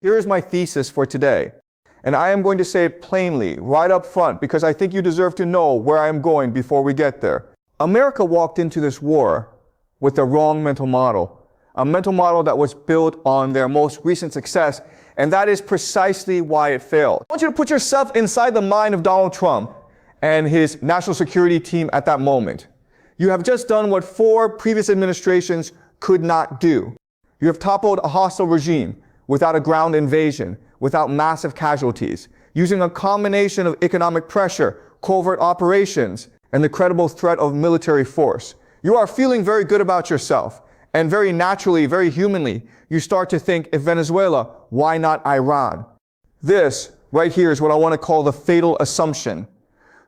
Here is my thesis for today, and I am going to say it plainly, right up front, because I think you deserve to know where I am going before we get there. America walked into this war with the wrong mental model, a mental model that was built on their most recent success, and that is precisely why it failed. I want you to put yourself inside the mind of Donald Trump and his national security team at that moment. You have just done what 4 previous administrations could not do. You have toppled a hostile regime without a ground invasion, without massive casualties, using a combination of economic pressure, covert operations, and the credible threat of military force. You are feeling very good about yourself, and very naturally, very humanly, you start to think, if Venezuela, why not Iran? This right here is what I want to call the fatal assumption.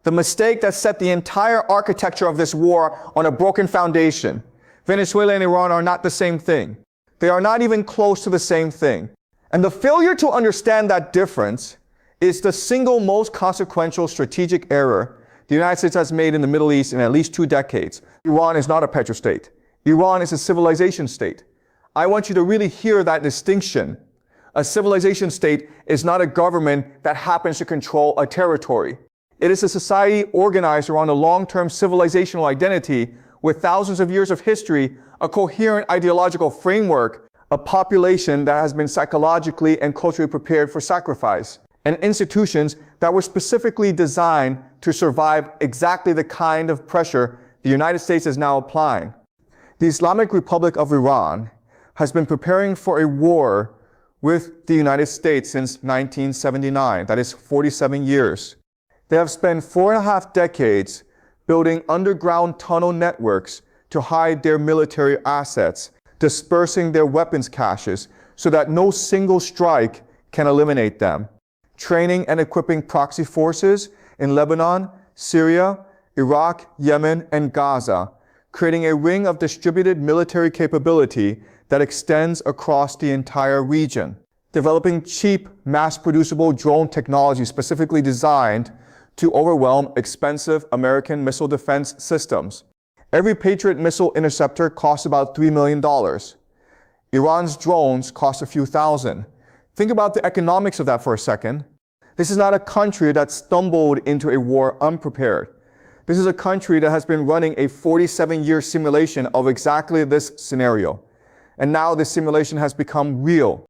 The mistake that set the entire architecture of this war on a broken foundation. Venezuela and Iran are not the same thing. They are not even close to the same thing. And the failure to understand that difference is the single most consequential strategic error the United States has made in the Middle East in at least 2 decades. Iran is not a petrostate. Iran is a civilization state. I want you to really hear that distinction. A civilization state is not a government that happens to control a territory. It is a society organized around a long-term civilizational identity with thousands of years of history, a coherent ideological framework, a population that has been psychologically and culturally prepared for sacrifice, and institutions that were specifically designed to survive exactly the kind of pressure the United States is now applying. The Islamic Republic of Iran has been preparing for a war with the United States since 1979, that is 47 years. They have spent 4.5 decades building underground tunnel networks to hide their military assets, dispersing their weapons caches so that no single strike can eliminate them, training and equipping proxy forces in Lebanon, Syria, Iraq, Yemen, and Gaza, creating a ring of distributed military capability that extends across the entire region, developing cheap, mass-producible drone technology specifically designed to overwhelm expensive American missile defense systems. Every Patriot missile interceptor costs about $3 million. Iran's drones cost a few thousand. Think about the economics of that for a second. This is not a country that stumbled into a war unprepared. This is a country that has been running a 47-year simulation of exactly this scenario. And now this simulation has become real.